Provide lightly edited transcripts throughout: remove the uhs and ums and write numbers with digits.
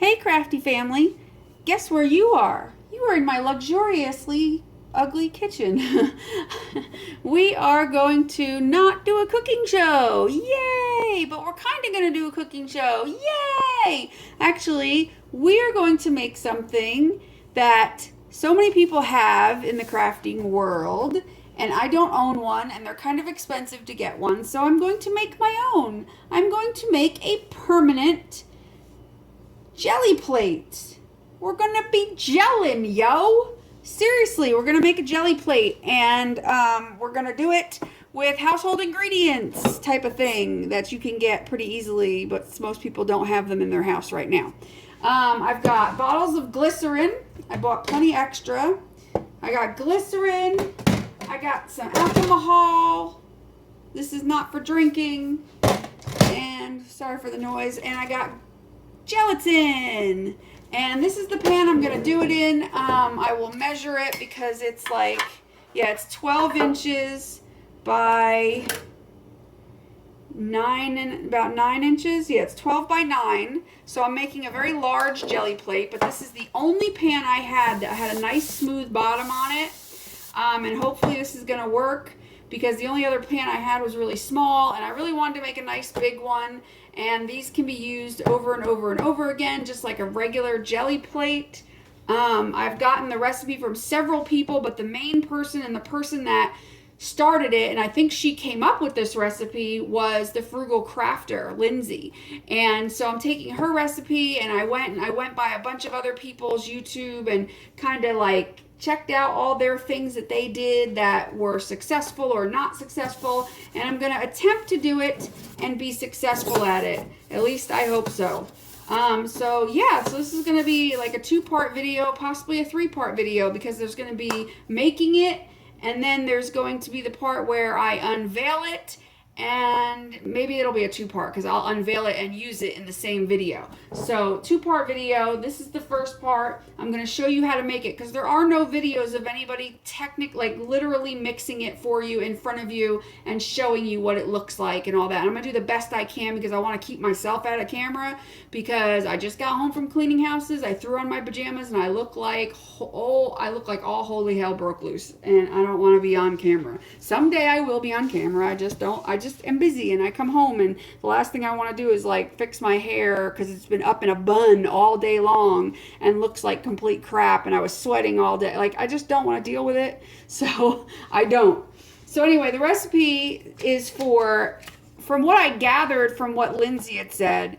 Hey crafty family, guess where you are? You are in my luxuriously ugly kitchen. We are going to not do a cooking show. Yay! But we're kind of going to do a cooking show. Yay! Actually, we are going to make something that so many people have in the crafting world, and I don't own one, and they're kind of expensive to get one, so I'm going to make my own. I'm going to make a permanent jelly plate. We're gonna be gelling, yo. Seriously, we're gonna make a jelly plate, and we're gonna do it with household ingredients type of thing that you can get pretty easily, but most people don't have them in their house right now. I've got bottles of glycerin. I bought plenty extra. I got glycerin. I got some alcohol. This is not for drinking. And sorry for the noise. And I got gelatin, and this is the pan I'm gonna do it in. I will measure it because it's like, yeah, it's 12 inches by about 9 inches. Yeah, it's 12 by 9. So I'm making a very large jelly plate, but this is the only pan I had that had a nice smooth bottom on it. And hopefully this is gonna work, because the only other pan I had was really small, and I really wanted to make a nice big one. And these can be used over and over and over again, just like a regular jelly plate. I've gotten the recipe from several people, but the main person and the person that started it, and I think she came up with this recipe, was the Frugal Crafter, Lindsay. And so I'm taking her recipe, and I went by a bunch of other people's YouTube and kind of like checked out all their things that they did that were successful or not successful, and I'm going to attempt to do it and be successful at it. At least I hope so. So this is going to be like a 2-part video, possibly a 3-part video, because there's going to be making it, and then there's going to be the part where I unveil it, and maybe it'll be a 2-part because I'll unveil it and use it in the same video. So 2-part video. This is the first part. I'm going to show you how to make it, because there are no videos of anybody like literally mixing it for you in front of you and showing you what it looks like and all that. And I'm going to do the best I can, because I want to keep myself out of camera, because I just got home from cleaning houses. I threw on my pajamas and I look like all holy hell broke loose, and I don't want to be on camera. Someday I will be on camera. I just am busy, and I come home, and the last thing I want to do is like fix my hair, because it's been up in a bun all day long and looks like complete crap, and I was sweating all day. Like, I just don't want to deal with it, so I don't. So anyway, the recipe is from what I gathered from what Lindsay had said,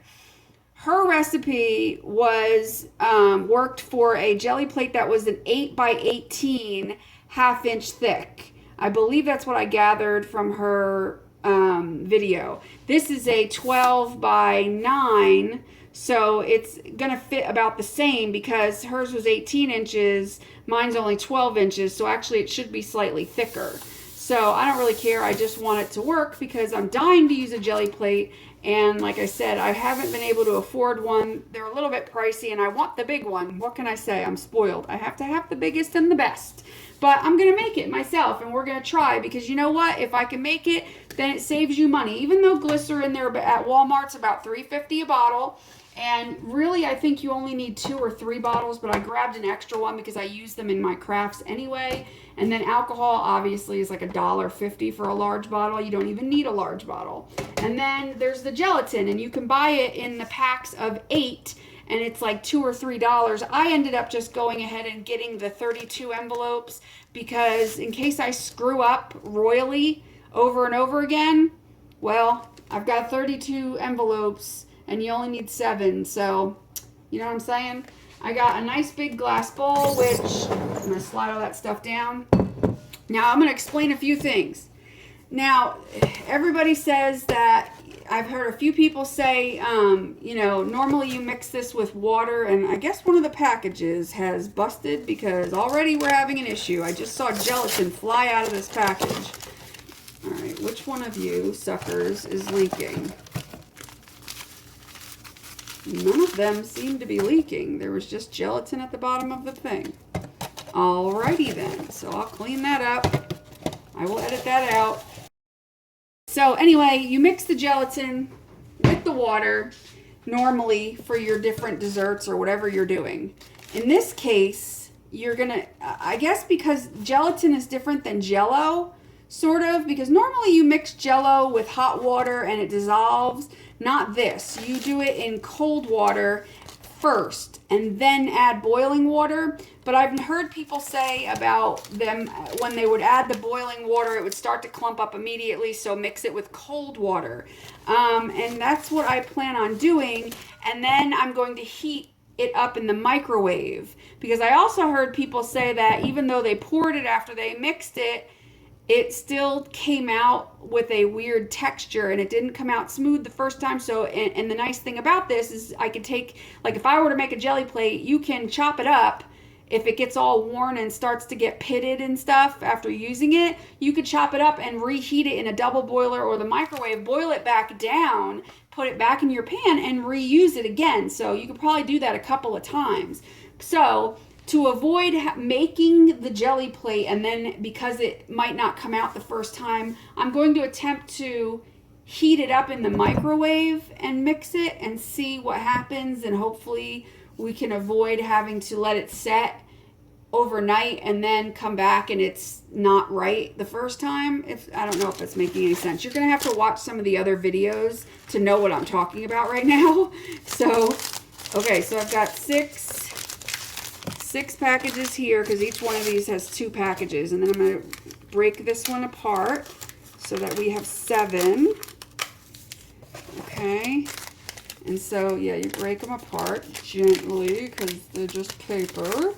her recipe was worked for a jelly plate that was an 8 by 18 half-inch thick. I believe that's what I gathered from her video. This is a 12 by 9, so it's gonna fit about the same, because hers was 18 inches, mine's only 12 inches, so actually it should be slightly thicker. So I don't really care. I just want it to work, because I'm dying to use a jelly plate, and like I said, I haven't been able to afford one. They're a little bit pricey, and I want the big one. What can I say? I'm spoiled. I have to have the biggest and the best. But I'm going to make it myself, and we're going to try, because you know what? If I can make it, then it saves you money. Even though glycerin there at Walmart's about $3.50 a bottle, and really I think you only need 2 or 3 bottles, but I grabbed an extra one because I use them in my crafts anyway. And then alcohol obviously is like $1.50 for a large bottle. You don't even need a large bottle. And then there's the gelatin, and you can buy it in the packs of 8, and it's like $2 or $3. I ended up just going ahead and getting the 32 envelopes, because in case I screw up royally over and over again, well, I've got 32 envelopes and you only need 7, so you know what I'm saying? I got a nice big glass bowl, which I'm going to slide all that stuff down. Now I'm going to explain a few things. Now, everybody says that, I've heard a few people say, normally you mix this with water, and I guess one of the packages has busted, because already we're having an issue. I just saw gelatin fly out of this package. All right, which one of you suckers is leaking? None of them seem to be leaking. There was just gelatin at the bottom of the thing. Alrighty then, so I'll clean that up. I will edit that out. So anyway, you mix the gelatin with the water. normally for your different desserts or whatever you're doing. In this case, you're gonna, I guess because gelatin is different than Jell-O, sort of, because normally you mix Jell-O with hot water and it dissolves. Not this. You do it in cold water first and then add boiling water. But I've heard people say about them when they would add the boiling water, it would start to clump up immediately, so mix it with cold water. And that's what I plan on doing. And then I'm going to heat it up in the microwave, because I also heard people say that even though they poured it after they mixed it, it still came out with a weird texture and it didn't come out smooth the first time. So, and the nice thing about this is I could take, like if I were to make a jelly plate, you can chop it up. If it gets all worn and starts to get pitted and stuff after using it, you could chop it up and reheat it in a double boiler or the microwave, boil it back down, put it back in your pan and reuse it again. So you could probably do that a couple of times. So to avoid making the jelly plate, and then because it might not come out the first time, I'm going to attempt to heat it up in the microwave and mix it and see what happens, and hopefully we can avoid having to let it set overnight and then come back and it's not right the first time. I don't know if that's making any sense. You're gonna have to watch some of the other videos to know what I'm talking about right now. So okay, so I've got six packages here, because each one of these has 2 packages, and then I'm going to break this one apart so that we have 7. Okay, and so yeah, you break them apart gently because they're just paper,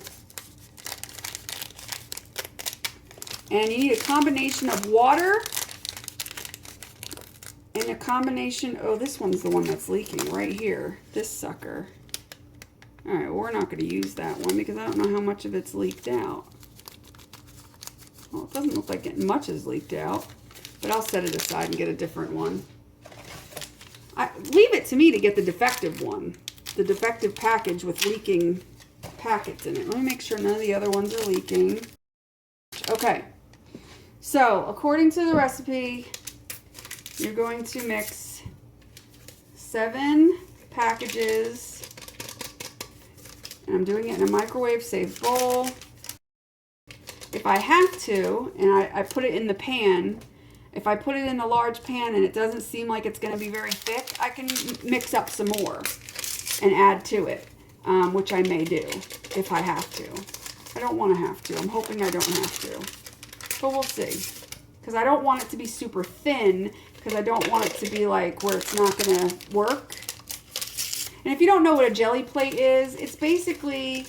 and you need a combination of water and a combination, oh, this one's the one that's leaking right here, this sucker. All right, well, we're not going to use that one because I don't know how much of it's leaked out. Well, it doesn't look like much is leaked out, but I'll set it aside and get a different one. Leave it to me to get the defective one, the defective package with leaking packets in it. Let me make sure none of the other ones are leaking. Okay, so according to the recipe, you're going to mix 7 packages. And I'm doing it in a microwave safe bowl. If I have to, and I put it in the pan, if I put it in a large pan and it doesn't seem like it's going to be very thick, I can mix up some more and add to it, which I may do if I have to. I don't want to have to. I'm hoping I don't have to. But we'll see. Because I don't want it to be super thin, because I don't want it to be like where it's not going to work. And if you don't know what a jelly plate is, it's basically,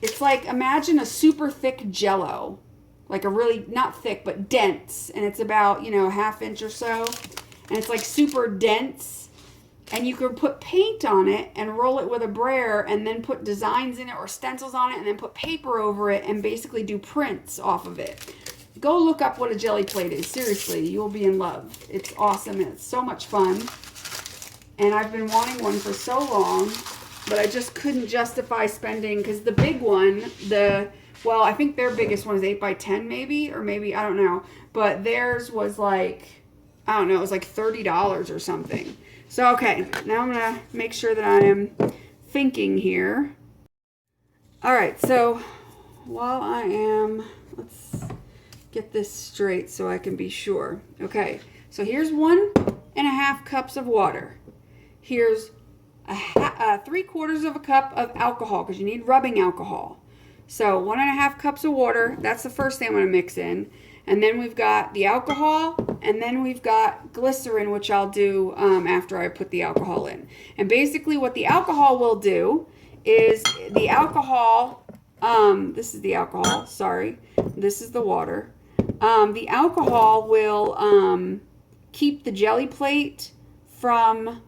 it's like, imagine a super thick Jell-O. Like a really, not thick, but dense. And it's about, you know, a ½ inch or so. And it's like super dense. And you can put paint on it and roll it with a brayer and then put designs in it or stencils on it and then put paper over it and basically do prints off of it. Go look up what a jelly plate is. Seriously, you'll be in love. It's awesome and it's so much fun. And I've been wanting one for so long, but I just couldn't justify spending, because the big one, well, I think their biggest one is 8 by 10 maybe, or maybe, I don't know. But theirs was like, I don't know, it was like $30 or something. So, okay, now I'm going to make sure that I am thinking here. All right, so while I am, let's get this straight so I can be sure. Okay, so here's 1.5 cups of water. Here's 3/4 of a cup of alcohol, because you need rubbing alcohol. So 1.5 cups of water, that's the first thing I'm going to mix in. And then we've got the alcohol, and then we've got glycerin, which I'll do after I put the alcohol in. And basically what the alcohol will do is the alcohol, this is the alcohol, sorry, this is the water. The alcohol will keep the jelly plate from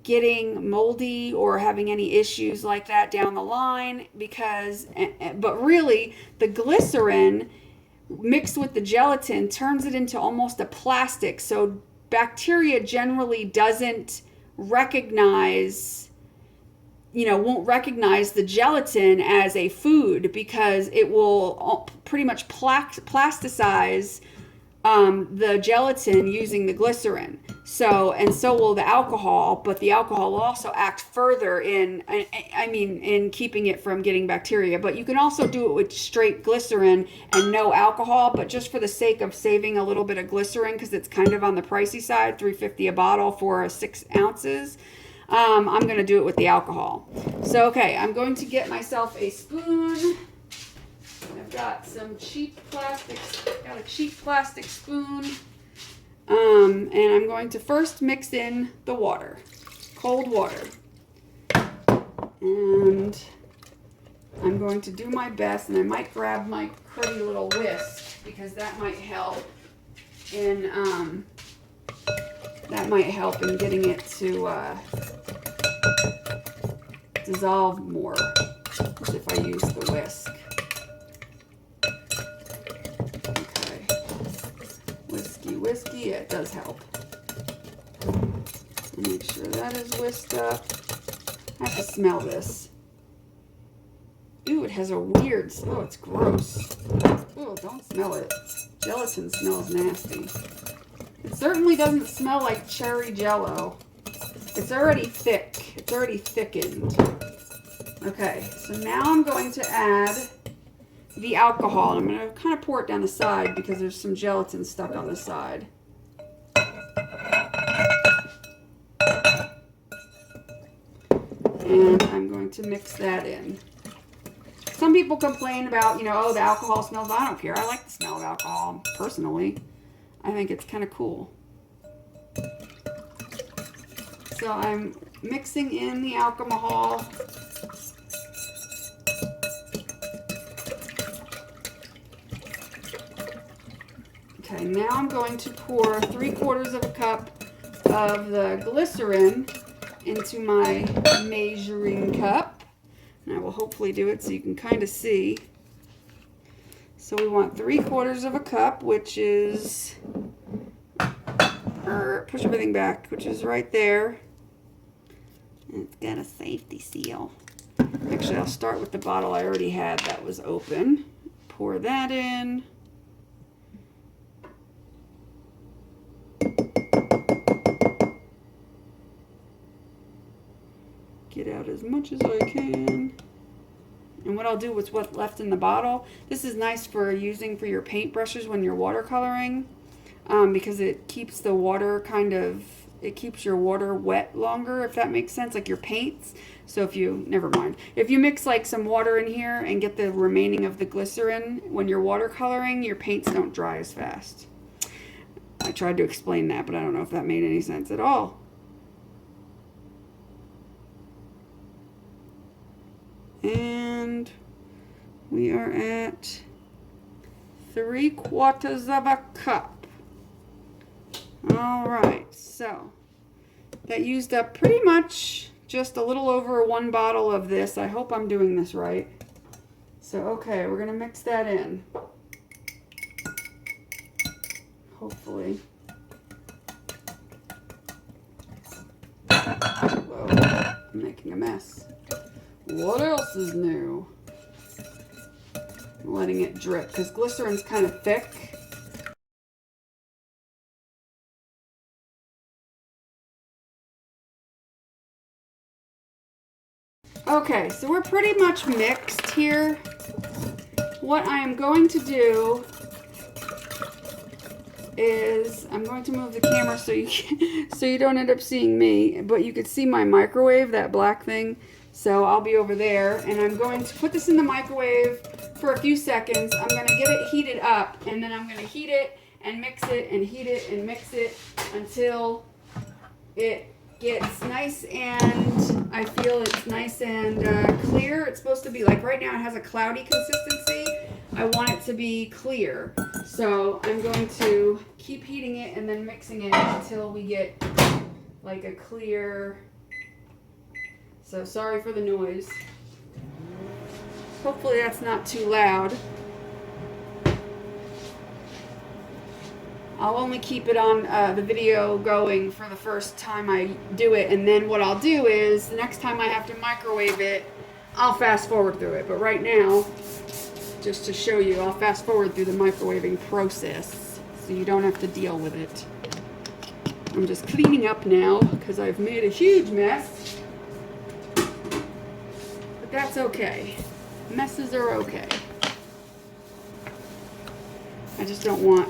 getting moldy or having any issues like that down the line, because, but really the glycerin mixed with the gelatin turns it into almost a plastic, so bacteria generally doesn't recognize, won't recognize the gelatin as a food, because it will pretty much plasticize the gelatin using the glycerin. So, and so will the alcohol, but the alcohol will also act further in, I mean, in keeping it from getting bacteria. But you can also do it with straight glycerin and no alcohol, but just for the sake of saving a little bit of glycerin, because it's kind of on the pricey side, $3.50 a bottle for 6 ounces. I'm going to do it with the alcohol. So, okay, I'm going to get myself a spoon. I've got some cheap plastic, got a cheap plastic spoon. And I'm going to first mix in the water, cold water. And I'm going to do my best, and I might grab my pretty little whisk because that might help in, getting it to dissolve more if I use the whisk. Whiskey, it does help. Make sure that is whisked up. I have to smell this. Ooh, it has a weird, oh, it's gross. Ooh, don't smell it. Gelatin smells nasty. It certainly doesn't smell like cherry jello. It's already thick. It's already thickened. Okay, so now I'm going to add the alcohol. I'm going to kind of pour it down the side because there's some gelatin stuck on the side. And I'm going to mix that in. Some people complain about, oh, the alcohol smells. I don't care. I like the smell of alcohol, personally. I think it's kind of cool. So I'm mixing in the alcohol. Okay, now I'm going to pour 3/4 of a cup of the glycerin into my measuring cup. And I will hopefully do it so you can kind of see. So we want 3/4 of a cup, which is, push everything back, which is right there. And it's got a safety seal. Actually, I'll start with the bottle I already had that was open. Pour that in. Get out as much as I can. And what I'll do with what's left in the bottle, this is nice for using for your paint brushes when you're watercoloring, because it keeps the water it keeps your water wet longer, if that makes sense, like your paints. So if you, never mind. If you mix like some water in here and get the remaining of the glycerin when you're watercoloring, your paints don't dry as fast. I tried to explain that, but I don't know if that made any sense at all. And we are at 3/4 of a cup. All right, so that used up pretty much just a little over 1 bottle of this. I hope I'm doing this right. So, okay, we're gonna mix that in. Hopefully. Whoa, I'm making a mess. What else is new? I'm letting it drip because glycerin's kind of thick. Okay, so we're pretty much mixed here. What I am going to do is I'm going to move the camera so you don't end up seeing me, but you could see my microwave, that black thing. So I'll be over there, and I'm going to put this in the microwave for a few seconds. I'm going to get it heated up, and then I'm going to heat it and mix it and heat it and mix it until it gets nice and I feel it's nice and clear. It's supposed to be like right now it has a cloudy consistency. I want it to be clear. So I'm going to keep heating it and then mixing it until we get like a clear. So sorry for the noise. Hopefully that's not too loud. I'll only keep it on the video going for the first time I do it, and then what I'll do is the next time I have to microwave it, I'll fast forward through it. But right now, just to show you, I'll fast forward through the microwaving process so you don't have to deal with it. I'm just cleaning up now because I've made a huge mess. But that's okay. Messes are okay. I just don't want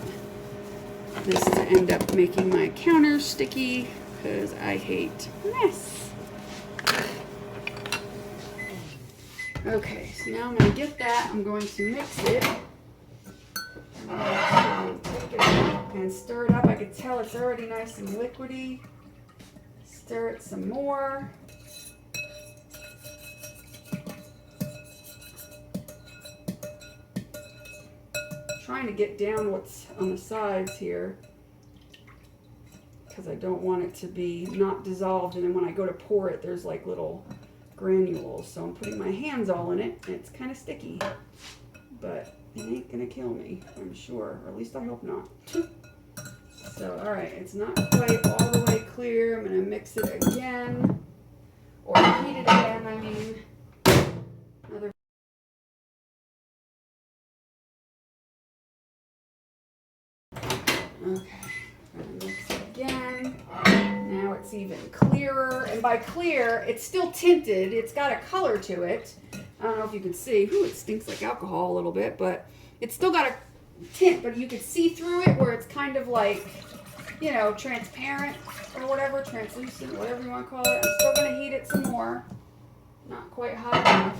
this to end up making my counters sticky because I hate mess. Okay, so now I'm going to get that. I'm going to mix it. Take it out and stir it up. I can tell it's already nice and liquidy. Stir it some more. Trying to get down what's on the sides here because I don't want it to be not dissolved, and then when I go to pour it there's like little granules, so I'm putting my hands all in it and it's kind of sticky, but it ain't gonna kill me, I'm sure, or at least I hope not. So alright, it's not quite all the way clear. I'm gonna mix it again, or heat it again, I mean. Another. Okay, I'm gonna mix it again. Now it's even clearer, and by clear, it's still tinted. It's got a color to it. I don't know if you can see. Ooh, it stinks like alcohol a little bit, but it's still got a tint, but you can see through it where it's kind of like, you know, transparent or whatever, translucent, whatever you want to call it. I'm still gonna heat it some more. Not quite hot enough.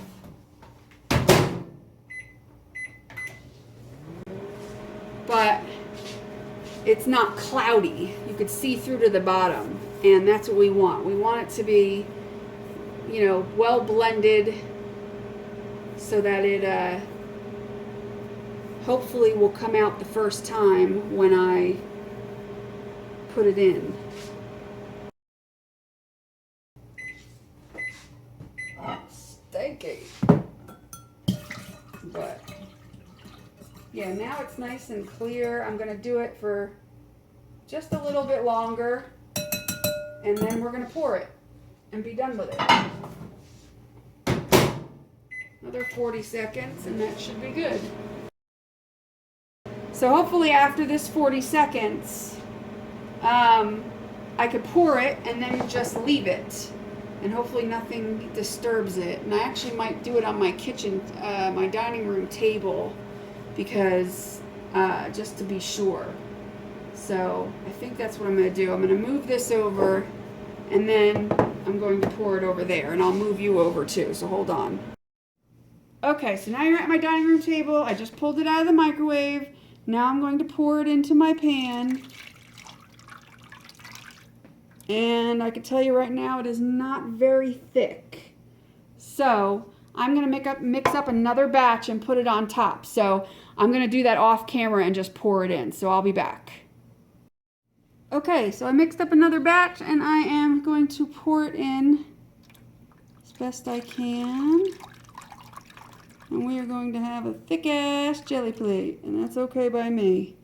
But it's not cloudy. You could see through to the bottom, and that's what we want. We want it to be, you know, well blended so that it hopefully will come out the first time when I put it in. Stinky. But yeah, now it's nice and clear. I'm going to do it for just a little bit longer, and then we're going to pour it and be done with it. Another 40 seconds and that should be good. So hopefully after this 40 seconds, I could pour it and then just leave it. And hopefully nothing disturbs it. And I actually might do it on my kitchen, my dining room table, because just to be sure. So I think that's what I'm going to do. I'm going to move this over, and then I'm going to pour it over there, and I'll move you over too, so hold on. Okay, so now you're at my dining room table. I just pulled it out of the microwave. Now I'm going to pour it into my pan. And I can tell you right now, it is not very thick. So I'm going to mix up another batch and put it on top. So I'm going to do that off camera and just pour it in. So I'll be back. Okay, so I mixed up another batch and I am going to pour it in as best I can. And we are going to have a thick-ass jelly plate, and that's okay by me.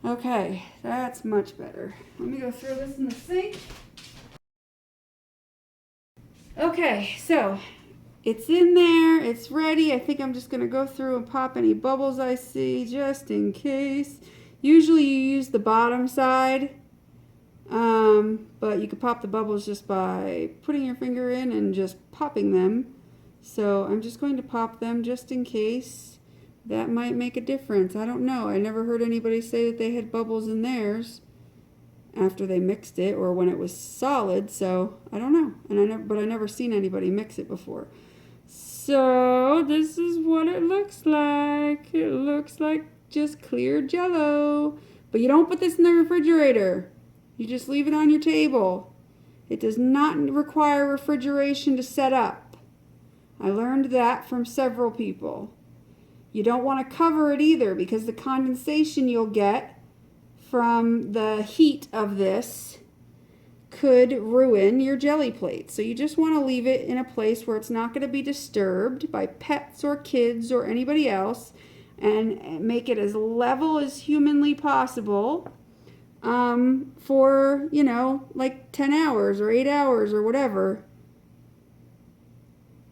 Okay, that's much better. Let me go throw this in the sink. Okay, so it's in there, it's ready. I think I'm just gonna go through and pop any bubbles I see just in case. Usually you use the bottom side, but you could pop the bubbles just by putting your finger in and just popping them. So I'm just going to pop them just in case. That might make a difference. I don't know. I never heard anybody say that they had bubbles in theirs after they mixed it or when it was solid, so I don't know. And I never seen anybody mix it before. So this is what it looks like. It looks like just clear Jell-O. But you don't put this in the refrigerator. You just leave it on your table. It does not require refrigeration to set up. I learned that from several people. You don't want to cover it either, because the condensation you'll get from the heat of this could ruin your jelly plate. So you just want to leave it in a place where it's not going to be disturbed by pets or kids or anybody else, and make it as level as humanly possible for, you know, like 10 hours or 8 hours or whatever.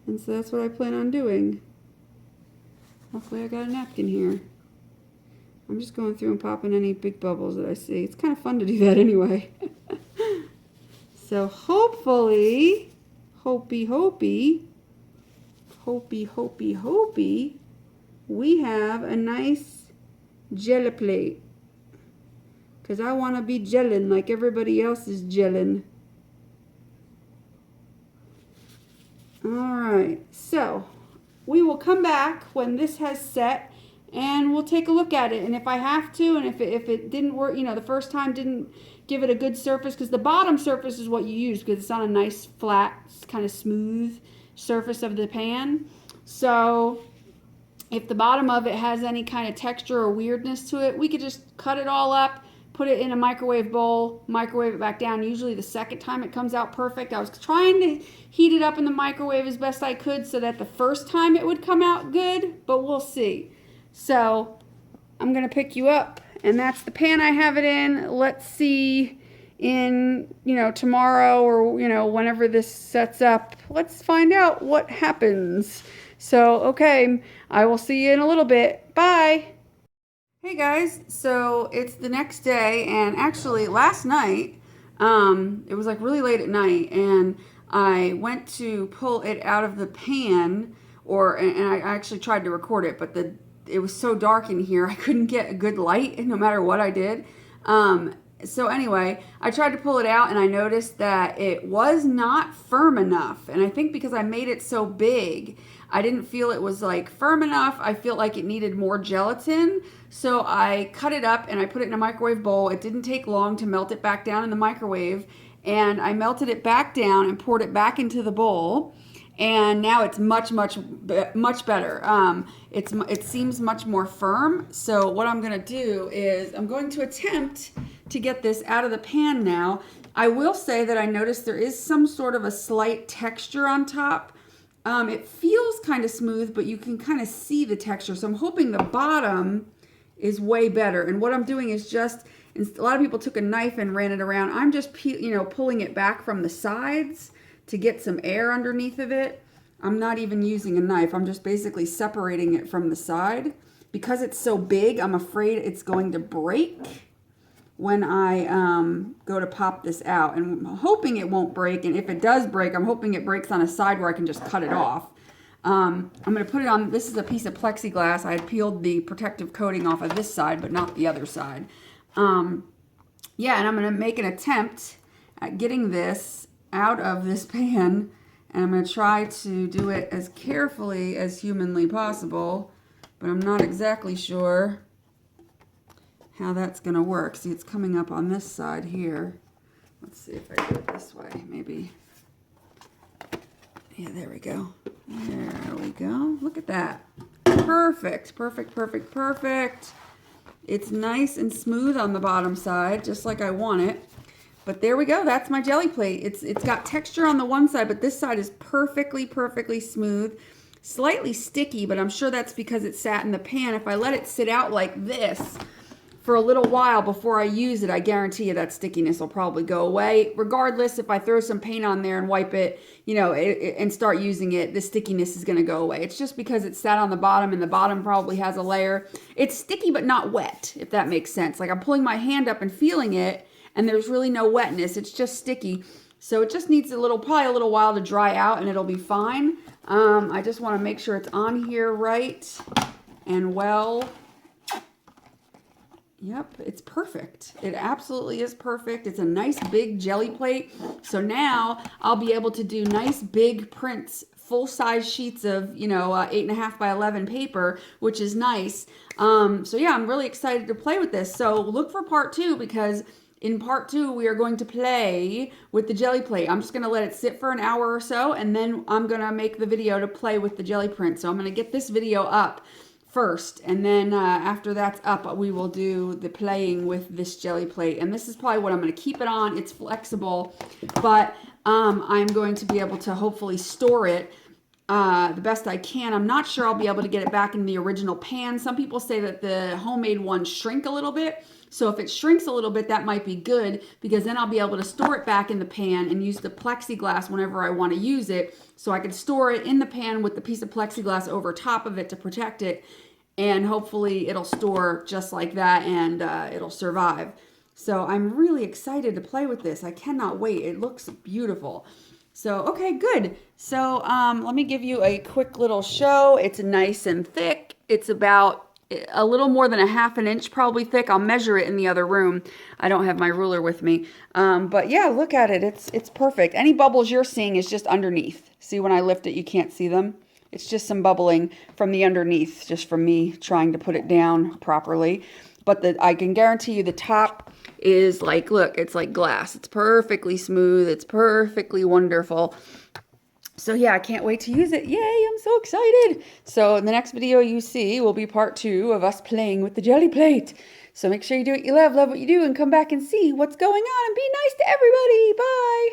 And so that's what I plan on doing. Hopefully I got a napkin here. I'm just going through and popping any big bubbles that I see. It's kind of fun to do that anyway. So hopefully, hopey, we have a nice jelly plate. Because I want to be gelling like everybody else is gelling. Alright, so we will come back when this has set and we'll take a look at it. And if I have to, and if it didn't work, you know, the first time didn't give it a good surface, because the bottom surface is what you use because it's on a nice flat, kind of smooth surface of the pan. So if the bottom of it has any kind of texture or weirdness to it, we could just cut it all up, put it in a microwave bowl, microwave it back down. Usually the second time it comes out perfect. I was trying to heat it up in the microwave as best I could so that the first time it would come out good, but we'll see. So I'm going to pick you up, and that's the pan I have it in. Let's see in, you know, tomorrow or, you know, whenever this sets up. Let's find out what happens. So, okay, I will see you in a little bit. Bye. Hey guys, so it's the next day, and actually last night, it was like really late at night, and I went to pull it out of the pan, and I actually tried to record it, but it was so dark in here, I couldn't get a good light no matter what I did. So anyway, I tried to pull it out, and I noticed that it was not firm enough, and I think because I made it so big, I didn't feel it was like firm enough. I feel like it needed more gelatin. So I cut it up and I put it in a microwave bowl. It didn't take long to melt it back down in the microwave. And I melted it back down and poured it back into the bowl. And now it's much better. It seems much more firm. So what I'm going to do is I'm going to attempt to get this out of the pan now. I will say that I noticed there is some sort of a slight texture on top. It feels kind of smooth, but you can kind of see the texture. So I'm hoping the bottom is way better. And what I'm doing is just, a lot of people took a knife and ran it around. I'm just, pulling it back from the sides to get some air underneath of it. I'm not even using a knife. I'm just basically separating it from the side. Because it's so big, I'm afraid it's going to break when I go to pop this out. And I'm hoping it won't break. And if it does break, I'm hoping it breaks on a side where I can just cut it off. I'm going to put it on, this is a piece of plexiglass. I had peeled the protective coating off of this side, but not the other side. Yeah, and I'm going to make an attempt at getting this out of this pan. And I'm going to try to do it as carefully as humanly possible. But I'm not exactly sure how that's going to work. See, it's coming up on this side here. Let's see if I do it this way, maybe. Yeah, there we go. There we go. Look at that. Perfect, perfect, perfect, perfect. It's nice and smooth on the bottom side, just like I want it. But there we go. That's my jelly plate. It's got texture on the one side, but this side is perfectly, perfectly smooth. Slightly sticky, but I'm sure that's because it sat in the pan. If I let it sit out like this for a little while before I use it, I guarantee you that stickiness will probably go away. Regardless, if I throw some paint on there and wipe it, and start using it, the stickiness is going to go away. It's just because it sat on the bottom, and the bottom probably has a layer. It's sticky but not wet, if that makes sense. Like I'm pulling my hand up and feeling it, and there's really no wetness. It's just sticky. So it just needs probably a little while to dry out, and it'll be fine. I just want to make sure it's on here right and well. Yep, it's perfect. It absolutely is perfect. It's a nice big jelly plate. So now I'll be able to do nice big prints, full-size sheets of, 8.5 by 11 paper, which is nice. So yeah, I'm really excited to play with this. So look for part 2, because in part 2, we are going to play with the jelly plate. I'm just going to let it sit for an hour or so, and then I'm going to make the video to play with the jelly print. So I'm going to get this video up first, and then after that's up, we will do the playing with this jelly plate. And this is probably what I'm going to keep it on. It's flexible, but I'm going to be able to hopefully store it the best I can. I'm not sure I'll be able to get it back in the original pan. Some people say that the homemade ones shrink a little bit. So if it shrinks a little bit, that might be good, because then I'll be able to store it back in the pan and use the plexiglass whenever I want to use it. So I can store it in the pan with the piece of plexiglass over top of it to protect it. and hopefully it'll store just like that, and it'll survive. So I'm really excited to play with this. I cannot wait. It looks beautiful. So, okay, good. So let me give you a quick little show. It's nice and thick. It's about a little more than a half an inch probably thick. I'll measure it in the other room. I don't have my ruler with me. But yeah, look at it. It's perfect. Any bubbles you're seeing is just underneath. See, when I lift it, you can't see them. It's just some bubbling from the underneath, just from me trying to put it down properly. But I can guarantee you the top is like, look, it's like glass. It's perfectly smooth. It's perfectly wonderful. So yeah, I can't wait to use it. Yay, I'm so excited. So the next video you see will be part 2 of us playing with the jelly plate. So make sure you do what you love what you do, and come back and see what's going on, and be nice to everybody. Bye.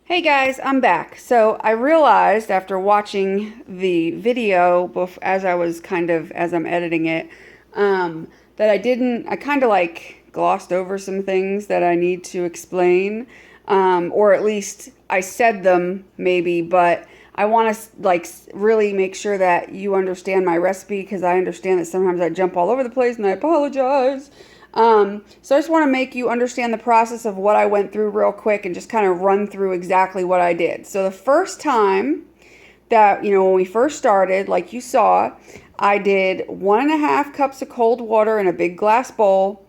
Hey guys, I'm back. So I realized after watching the video as I'm editing it, that I kind of like glossed over some things that I need to explain, or at least I said them maybe, but I want to like really make sure that you understand my recipe, because I understand that sometimes I jump all over the place, and I apologize. So I just want to make you understand the process of what I went through real quick, and just kind of run through exactly what I did. So the first time that, when we first started, like you saw, I did 1.5 cups of cold water in a big glass bowl,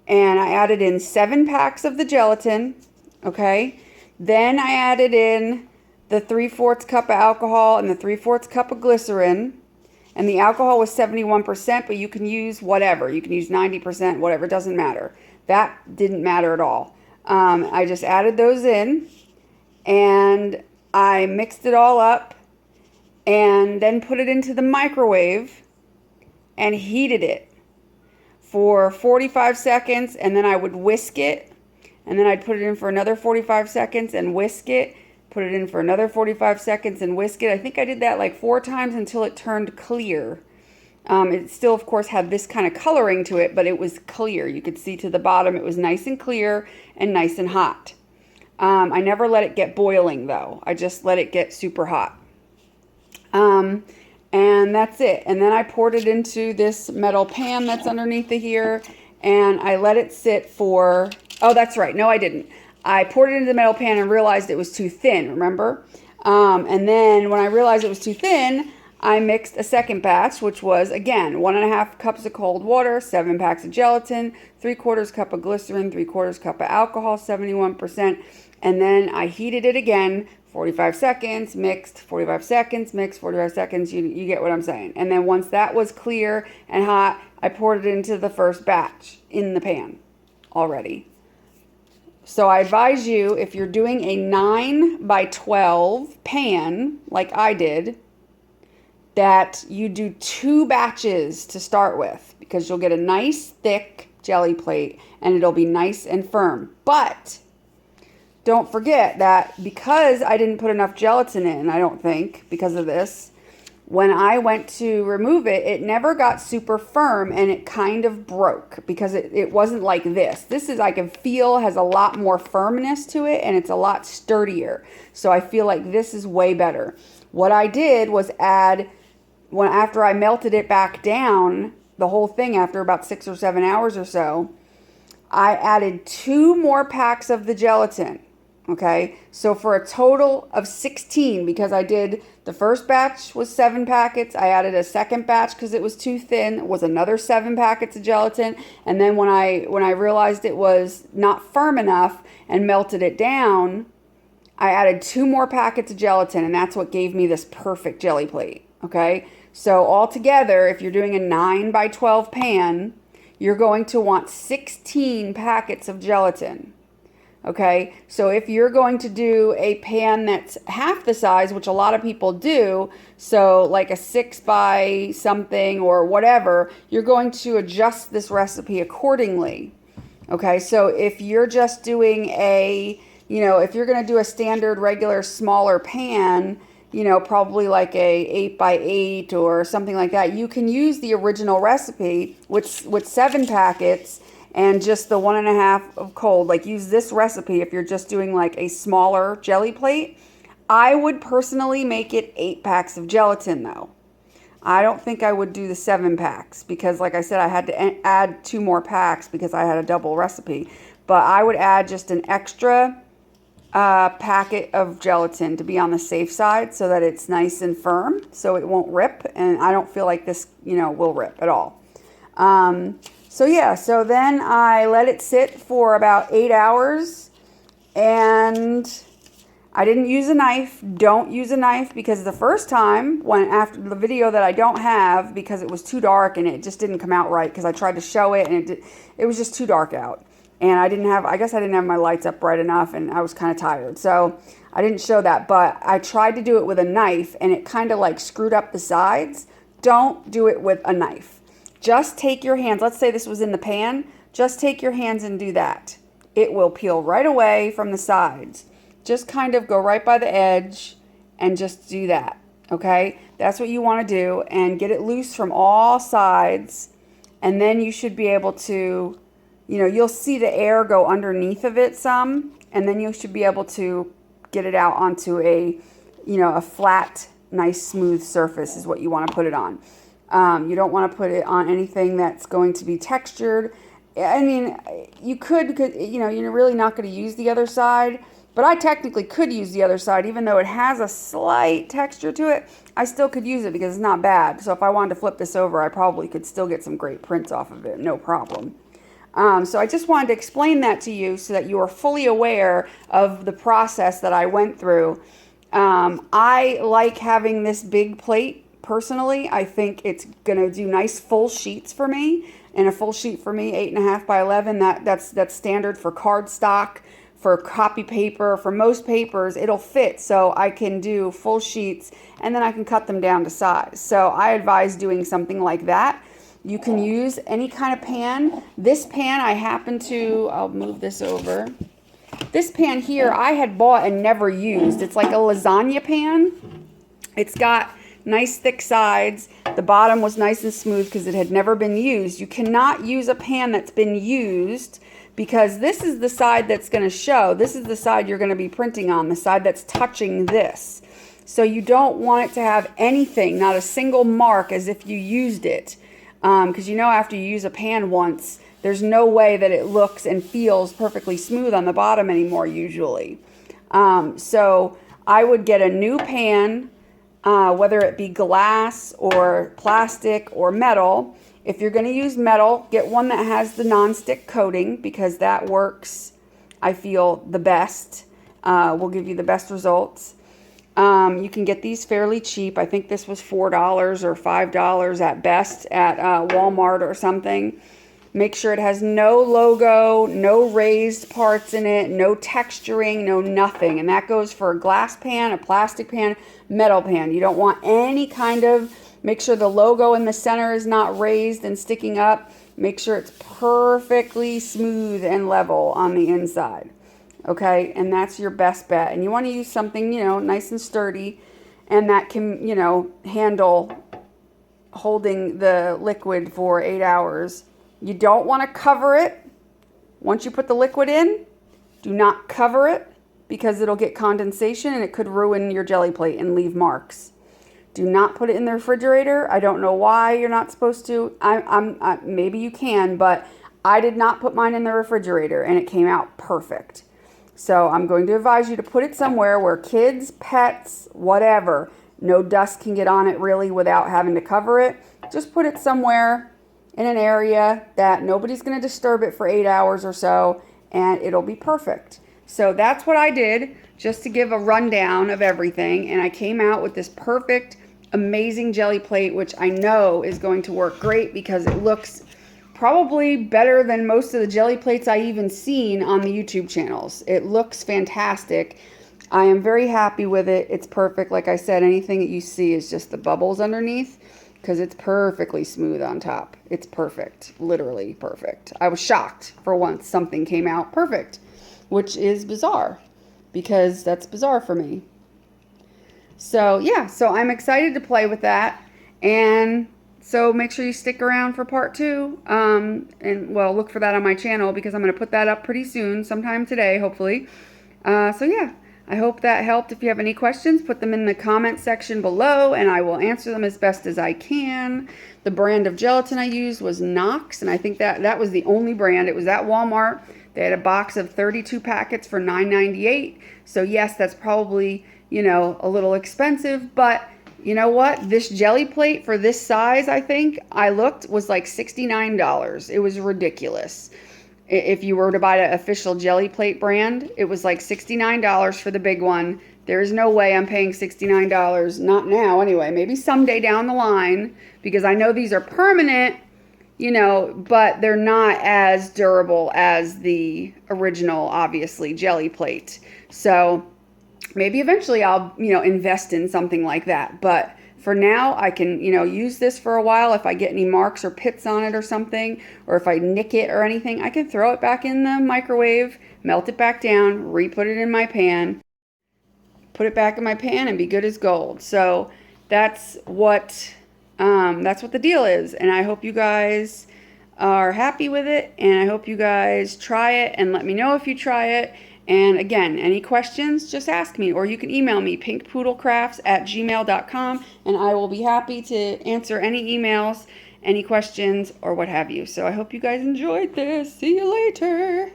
and I added in 7 packs of the gelatin, okay? Then I added in the 3/4 cup of alcohol and the 3/4 cup of glycerin. And the alcohol was 71%, but you can use whatever. You can use 90%, whatever, it doesn't matter. That didn't matter at all. I just added those in, and I mixed it all up, and then put it into the microwave and heated it for 45 seconds, and then I would whisk it, and then I'd put it in for another 45 seconds and whisk it. Put it in for another 45 seconds and whisk it. I think I did that like 4 times until it turned clear. It still, of course, had this kind of coloring to it, but it was clear. You could see to the bottom it was nice and clear and nice and hot. I never let it get boiling, though. I just let it get super hot. And that's it. And then I poured it into this metal pan that's underneath here, and I let it sit for... Oh, that's right. No, I didn't. I poured it into the metal pan and realized it was too thin, remember? And then when I realized it was too thin, I mixed a second batch, which was, again, 1.5 cups of cold water, 7 packs of gelatin, 3/4 cup of glycerin, 3/4 cup of alcohol, 71%. And then I heated it again, 45 seconds, mixed, 45 seconds, mixed, 45 seconds. You get what I'm saying. And then once that was clear and hot, I poured it into the first batch in the pan already. So I advise you, if you're doing a 9 by 12 pan, like I did, that you do 2 batches to start with, because you'll get a nice thick jelly plate and it'll be nice and firm. But don't forget that because I didn't put enough gelatin in, I don't think, because of this, when I went to remove it, it never got super firm, and it kind of broke because it wasn't like this. This is, I can feel, has a lot more firmness to it, and it's a lot sturdier. So I feel like this is way better. What I did was after I melted it back down, the whole thing after about 6 or 7 hours or so, I added 2 more packs of the gelatin. Okay, so for a total of 16, because I did, the first batch was 7 packets. I added a second batch because it was too thin, was another 7 packets of gelatin. And then when I realized it was not firm enough and melted it down, I added 2 more packets of gelatin, and that's what gave me this perfect jelly plate. Okay, so altogether, if you're doing a 9 by 12 pan, you're going to want 16 packets of gelatin. Okay, so if you're going to do a pan that's half the size, which a lot of people do, so like a 6 by something or whatever, you're going to adjust this recipe accordingly. Okay, so if you're just doing if you're going to do a standard regular smaller pan, probably like a 8 by 8 or something like that, you can use the original recipe with 7 packets and just the 1.5 of cold. Like, use this recipe if you're just doing like a smaller jelly plate. I would personally make it 8 packs of gelatin though. I don't think I would do the 7 packs because, like I said, I had to add 2 more packs because I had a double recipe. But I would add just an extra packet of gelatin to be on the safe side so that it's nice and firm so it won't rip. And I don't feel like this, will rip at all. So yeah, so then I let it sit for about 8 hours and I didn't use a knife. Don't use a knife because the first time after the video that I don't have because it was too dark and it just didn't come out right because I tried to show it and it was just too dark out. And I guess I didn't have my lights up bright enough and I was kind of tired. So I didn't show that, but I tried to do it with a knife and it kind of like screwed up the sides. Don't do it with a knife. Just take your hands. Let's say this was in the pan. Just take your hands and do that. It will peel right away from the sides. Just kind of go right by the edge and just do that. Okay? That's what you want to do and get it loose from all sides. And then you should be able to, you'll see the air go underneath of it some. And then you should be able to get it out onto a flat, nice, smooth surface is what you want to put it on. You don't want to put it on anything that's going to be textured. I mean, you could because, you're really not going to use the other side. But I technically could use the other side, even though it has a slight texture to it. I still could use it because it's not bad. So if I wanted to flip this over, I probably could still get some great prints off of it. No problem. So I just wanted to explain that to you so that you are fully aware of the process that I went through. I like having this big plate. Personally, I think it's going to do nice full sheets for me. And a full sheet for me, 8.5 by 11, that's standard for cardstock, for copy paper, for most papers, it'll fit. So I can do full sheets and then I can cut them down to size. So I advise doing something like that. You can use any kind of pan. This pan I'll move this over. This pan here I had bought and never used. It's like a lasagna pan. It's got nice thick sides. The bottom was nice and smooth because it had never been used. You cannot use a pan that's been used because this is the side that's going to show. This is the side you're going to be printing on, the side that's touching this. So you don't want it to have anything, not a single mark as if you used it. Because after you use a pan once, there's no way that it looks and feels perfectly smooth on the bottom anymore usually. So I would get a new pan, whether it be glass or plastic or metal. If you're going to use metal, get one that has the non-stick coating because that works, I feel, the best. Will give you the best results. You can get these fairly cheap. I think this was $4 or $5 at best at Walmart or something. Make sure it has no logo, no raised parts in it, no texturing, no nothing. And that goes for a glass pan, a plastic pan, metal pan. You don't want any kind of... Make sure the logo in the center is not raised and sticking up. Make sure it's perfectly smooth and level on the inside. Okay, and that's your best bet. And you want to use something, nice and sturdy and that can, handle holding the liquid for 8 hours. You don't want to cover it. Once you put the liquid in, do not cover it because it'll get condensation and it could ruin your jelly plate and leave marks. Do not put it in the refrigerator. I don't know why you're not supposed to. Maybe you can, but I did not put mine in the refrigerator and it came out perfect. So I'm going to advise you to put it somewhere where kids, pets, whatever, no dust can get on it really without having to cover it. Just put it somewhere in an area that nobody's going to disturb it for 8 hours or so and it'll be perfect. So that's what I did just to give a rundown of everything. And I came out with this perfect, amazing jelly plate, which I know is going to work great because it looks probably better than most of the jelly plates I even seen on the YouTube channels. It looks fantastic. I am very happy with it. It's perfect. Like I said, anything that you see is just the bubbles underneath because it's perfectly smooth on top. It's perfect. Literally perfect. I was shocked for once something came out perfect, which is bizarre because that's bizarre for me. So yeah, so I'm excited to play with that. And so make sure you stick around for part 2. And well, look for that on my channel because I'm going to put that up pretty soon, sometime today, hopefully. So yeah, I hope that helped. If you have any questions, put them in the comment section below and I will answer them as best as I can. The brand of gelatin I used was Knox, and I think that was the only brand. It was at Walmart. They had a box of 32 packets for $9.98. So yes, that's probably, you know, a little expensive, but you know what? This jelly plate for this size, I think, I looked, was like $69. It was ridiculous. If you were to buy an official jelly plate brand, it was like $69 for the big one. There's no way I'm paying $69, not now anyway, maybe someday down the line, because I know these are permanent, you know, but they're not as durable as the original, obviously, jelly plate. So maybe eventually I'll, you know, invest in something like that. But for now, I can, you know, use this for a while. If I get any marks or pits on it or something, or if I nick it or anything, I can throw it back in the microwave, melt it back down, re-put it in my pan, put it back in my pan, and be good as gold. So that's what the deal is. And I hope you guys are happy with it, and I hope you guys try it and let me know if you try it. And again, any questions, just ask me, or you can email me, pinkpoodlecrafts@gmail.com, and I will be happy to answer any emails, any questions, or what have you. So I hope you guys enjoyed this. See you later.